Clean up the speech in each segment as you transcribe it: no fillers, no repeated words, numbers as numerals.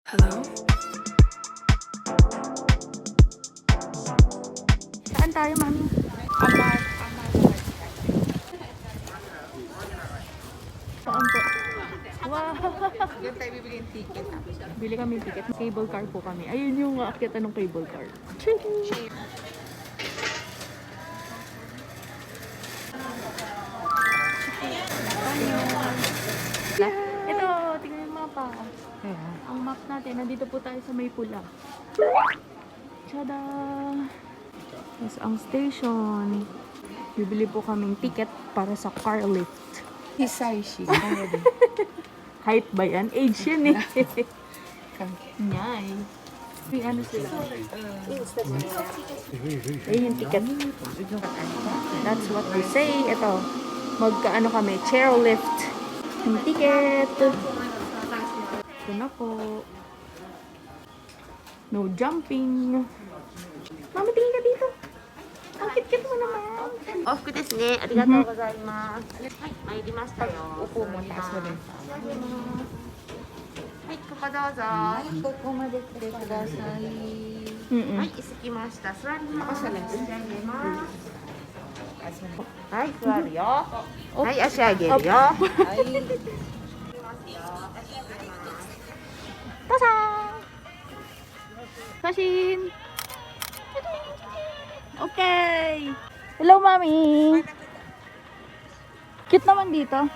Hello? Saan tayo, mami? Amar. Saan po? Wow! Doon tayo bibili yung ticket. Bili kami ticket. Cable car po kami. Ayun yung aakyatan ng cable car. Cheap. Ito, tingnan yung mapa. Ang map natin, nandito po tayo sa may pula. Tada! Tapos ang station. Bibili po kaming ticket para sa car lift. Hisaishi. Height ba yan? Age yan eh. Nyay. May ano sila. Ayun yung ticket. That's what we say. Ito. Magkaano kami. Chairlift. Yung ticket. Ito na po. No jumping. Mami, tingin ka dito. Ang kit-kit mo naman. Off ko desu ne. Arigatou gozaimasu. Hai, mairimashita yo. Upo mo, taas mo din. Hai, koko douzo. Koko made kite kudasai. Hai, isukimashita. Suwarimasu. Ako sa left. Hai, suwaru yo. Hai, ashi ageru yo. Tasa! Sasin! Okay! Hello, Mami! Cute naman dito.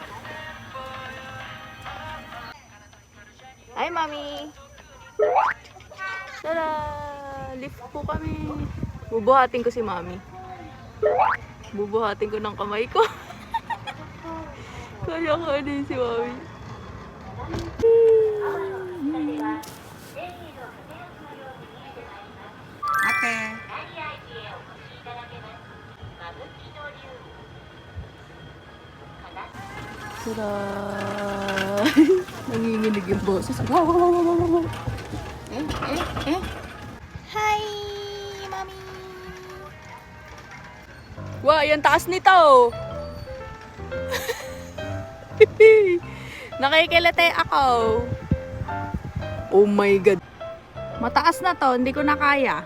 Hi, Mami! Tada! Lift po kami. Bubuhatin ko si Mami. Bubuhatin ko ng kamay ko. Kaya din si Mami. Ate. Tada! Nanginginig yung boses. Wow, wow, wow, wow, wow. Hi, Mami! Wow, yung taas nito! Nakikilate ako. Oh my God. Mataas na to, hindi ko na kaya.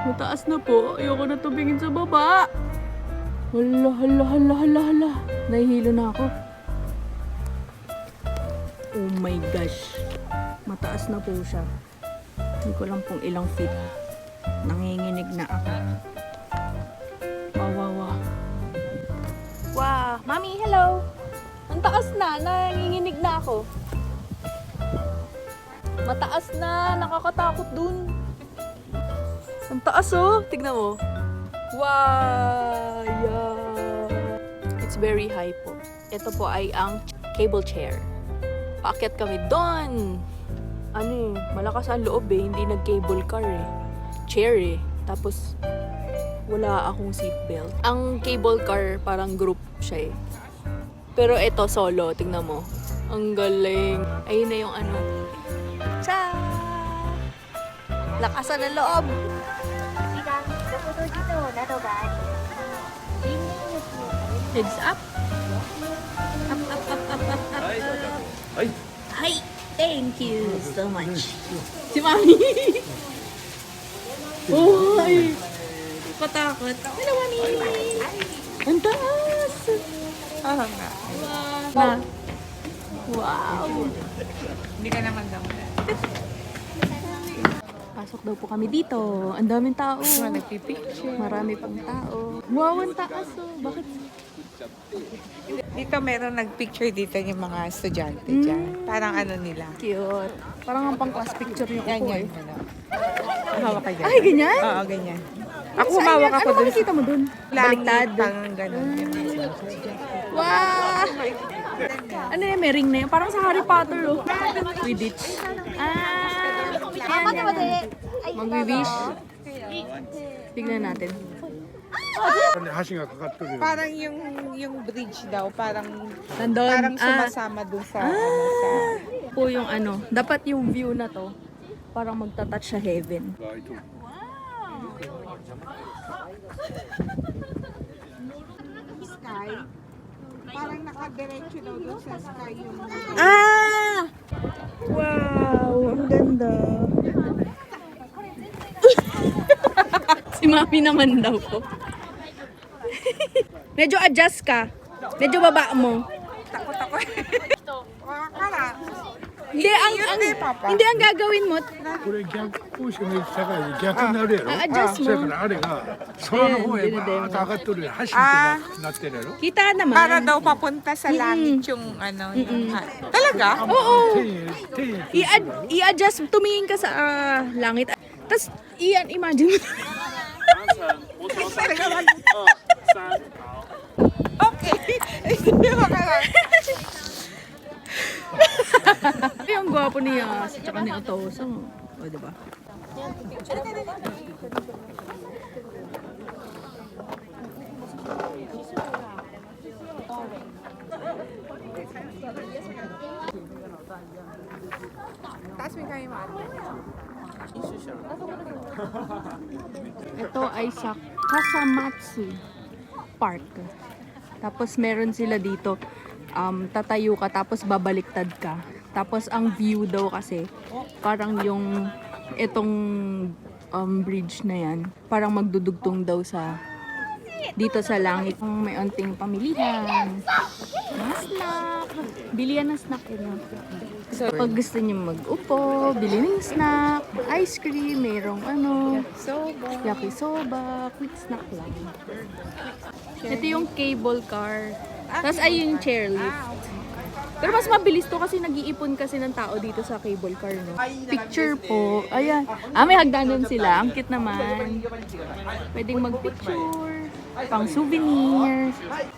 Mataas na po. Ayoko na tumingin sa baba. Hala, hala, hala, hala, hala. Nahihilo na ako. Oh my gosh. Mataas na po siya. Hindi ko lang kung ilang feet. Nanginginig na ako. Wow, wow, wow. Wow. Mami, hello. Ang taas na. Nanginginig na ako. Mataas na. Nakakatakot dun. Ang taas oh. Tignan mo. Wow! Yeah. It's very high po. Ito po ay ang cable chair. Paakyat kami doon. Ano eh, malakas ang loob eh. Hindi nag-cable car eh. Chair eh. Tapos, wala akong seatbelt. Ang cable car parang group siya eh. Pero ito solo. Tingnan mo. Ang galing. Ayun na yung ano. Cha! Lakasan ng loob. Heads up. Up, up, up, up, up, up, up. Hi. Thank you so much. Si Mami. Uy. Patakot. Hello, Mami. Ang taas. Oo nga. Wow. Wow. Hindi ka naman daw. Pasok daw po kami dito. Ang daming tao. Nagpipicture. Marami pang tao. Wow, ang taas oh. Bakit? Dito meron nagpicture dito yung mga estudyante dyan. Parang ano nila. Cute. Parang ang pang-class picture yung Yan upo yan. eh. Ano. Humawak ka dyan. Ay, ganyan? Oo, ganyan. Ako Saan humawak yan? ako Ano dun. makikita mo dun? Baliktad. Parang ganun. Wow! Ano yan? May ring na yun. Parang sa Harry Potter oh. Quidditch. Yan, yan, yan. Mag-wish. Tignan natin. Parang yung bridge daw, parang Nandun. sumasama dun sa ano sa Po yung ano. Dapat yung view na to. Parang magta-touch sa heaven. sky. Parang nakadiretso daw doon sa sky yung... Ah! Wow, ang ganda. Si Mami naman daw po. Medyo adjust ka. Medyo baba mo. Takot ako. Wakakara. Hindi ang gagawin mo. これ逆方向の高い逆になるやろ。 A-adjust そや mo. からあれが空の方へバーッと上がっとるやん。橋ってなってるやろ。 Kita naman. Para daw papunta sa langit yung ano. Yung, talaga? Oo. 天へ I-adjust. Tumingin ka sa langit. Tapos, imagine mo. Okay. Hindi makala. Ay, ang gwapo niya. Tsaka ni Otosang. O, diba? Taas mo kayo man. Ito ay sa Kasamatsu Park. Tapos meron sila dito, tatayo ka tapos babaliktad ka. Tapos ang view daw kasi, parang yung itong bridge na yan, parang magdudugtong daw sa dito sa langit. May onting pamilihan. Mga snack. Bilihan ng snack yun. So, pag gusto niyo mag-upo, bili ng snack, ice cream, merong yakisoba, quick snack lang. Ito yung cable car. Tapos ay yung chairlift. Pero mas mabilis to kasi nag-iipon kasi ng tao dito sa cable car, no? Picture po. Ayan. May hagdanan sila. Ang cute naman. Pwedeng mag-picture. Pang souvenir.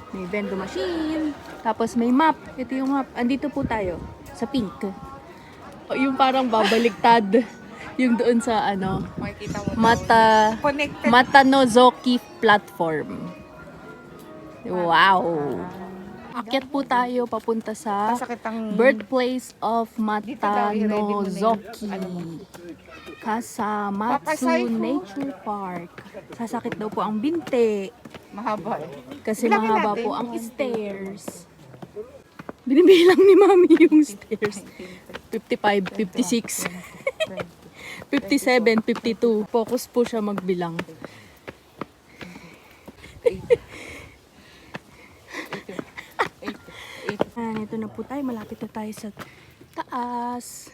May vending machine. Tapos may map. Ito yung map. Andito po tayo. Sa pink. Yung parang babaliktad. Yung doon sa Makikita mo. Connected. Matanozoki platform. Wow! Akyat po tayo papunta sa Masakit ang... birthplace of Dito daw, i-ready mo na Matanozoki. yung- Kasamatsu Papasay ko. Nature Park. Sasakit daw po ang binti. Mahaba eh. Kasi Bilangin mahaba natin. po ang stairs. Binibilang ni Mami yung stairs. 55, 56, 57, 52. Focus po siya magbilang. Ito na po tayo. Malapit na tayo sa taas.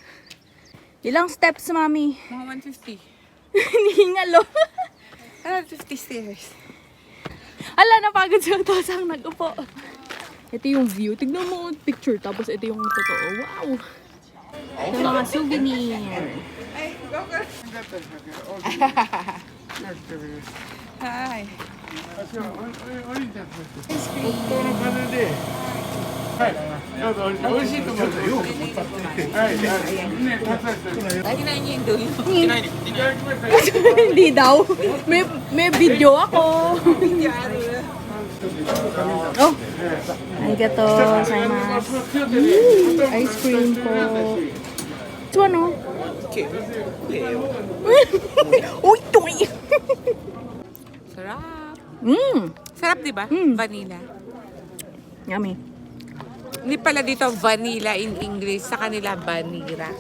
Ilang steps, Mami? Mga 150. Hingalo. 150 stairs. Ala, napagod siya. Tapos ang nag-upo. Ito yung view. Tignan mo ang picture. Tapos ito yung totoo. Wow! Ito yung mga souvenir. Hi. 本当の金で。はい。どうぞ美味しいと思うよ。はい。ね、たくさんしてる。 Kinain niyo yung dulo. いただきましたよ。 Hindi daw. May video ako. Oh. Arigato gozaimasu. Ice cream po. Ito ano? Uy, tuy! Sarap. Sarap, di ba? Mm. Vanilla. Yummy. Hindi pala dito vanilla in English. Sa kanila, vanilla.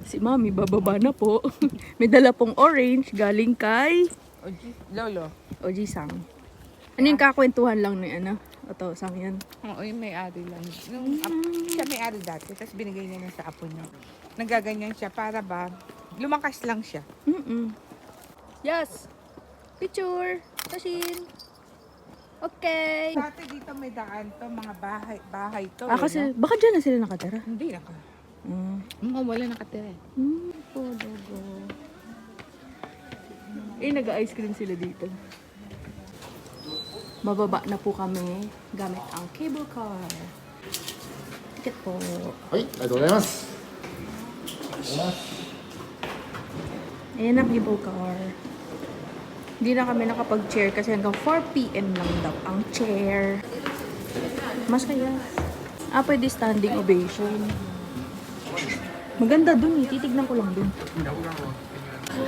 Si Mami, bababa na po. May dala pong orange galing kay Lolo. Oji-sang. Ano yung kakwentuhan lang ni Oto, sang yan. Oo, yung may-ari lang. Siya may-ari dati, tapos binigay niya na sa apo niya. Nagaganyan siya para ba, lumakas lang siya. Yes. Picture. Tashin. Okay. Dati dito may daan to, mga bahay to. Kasi, baka dyan na sila nakatira. Hindi na ka. Wala nakatira eh. Podogo. Nag-ice cream sila dito. Bababa na po kami gamit ang cable car. Ticket po. はい、ありがとうございます。 Ayan ang cable car. Hindi na kami nakapag-chair kasi hanggang 4 p.m. lang daw ang chair. Mas kaya. Pwede standing ovation. Maganda dun eh. Titignan ko lang dun. 府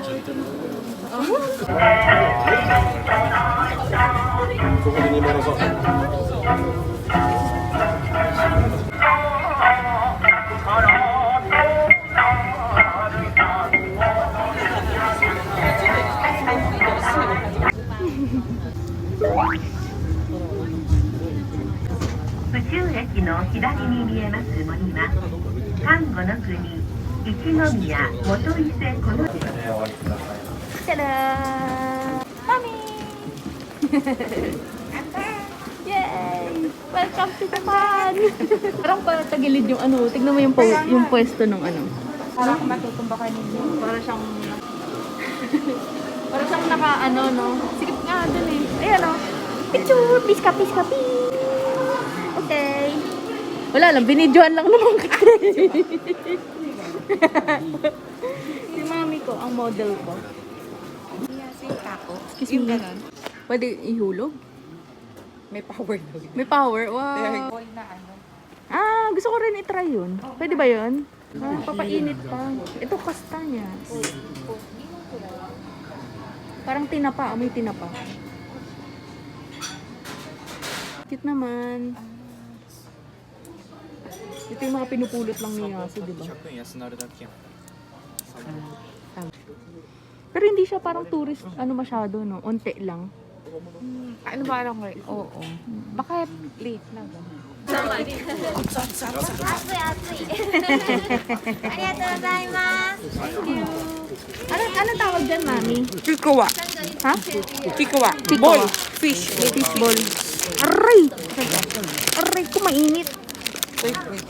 中駅の左に見えます森は丹後の国一宮元伊勢この Tada! Mami! Yay! Welcome to Japan! Parang tagilid yung ano, tignan mo yung, yung pwesto ng ano. Parang matutumbakan ninyo. Para siyang... para siyang naka ano, no? Sikip nga dun eh. Ayan o. Picture! Piska, piska, pii! Okay. Wala lang, binidyohan lang naman kasi. Si mami ko, ang model ko. Excuse me. Pwede ihulog? May power daw. May power? Wow. Ball na ano. Ah, gusto ko rin i-try yun. Pwede ba yun? Ah, papainit pa. Ito kastanya. Parang tinapa. Amoy tinapa. Cute naman. Ito yung mga pinupulot lang ni Yasu, di ba? Pero hindi siya parang tourist, ano masyado, no? Unti lang. Ano ba lang ngayon? Oo. Baka late na ba? 熱い熱いありがとうございます Ano tawag dyan, mami? Kikuwa. Ha? Kikuwa. Kikuwa. Ball. Fish. Fishball. Aray! Aray ko, mainit. Wait, wait.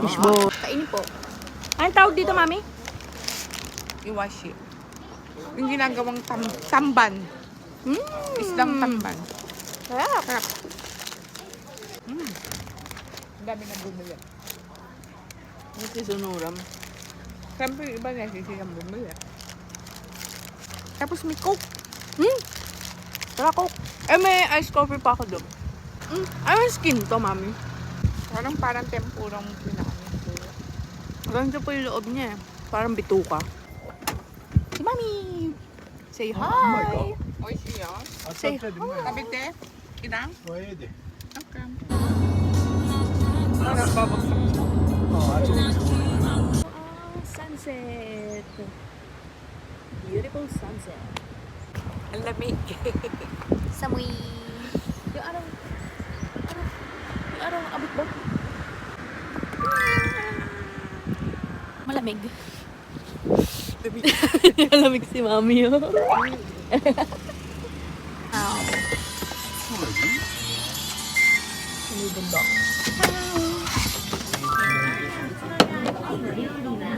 Fishball. Kainin po. Anong tawag dito, mami? Iwashi. Yung ginagawang tamban. Islang tamban. Sarap. Ang dami na bumili. Ito yung sunuram. Siyempre, iba na sisigang bumili. Tapos may coke. Tara, coke. Eh, may ice coffee pa ako doon. Ay, may skin to, mami. Parang tempurang kinakamit ko. Ganito po yung loob niya eh. Parang bituka. Si mami! Say hi! Oy, siya. Say hi! Kabite? Kinang? Pwede. Okay. Sunset! Beautiful sunset. Ang lamig. Samoy Yung araw, abot ba? Malamig. Malamig si mami yun.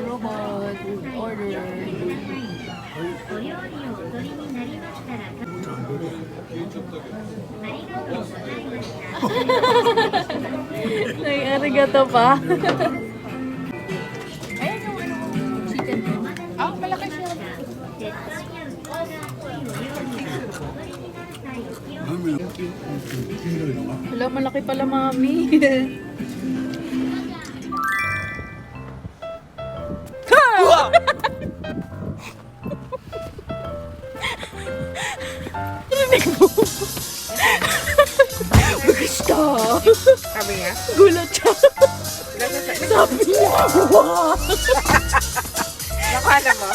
Robot, order. お料理をお取りになりましたらありがとうございました Nag-arigato pa. Ayan yung ano, chicken. Ah, malaki siya. Wala, malaki pala mami. Gusto. Sabi niya. Gulat siya. Sabi niya, wow! Nakala mo?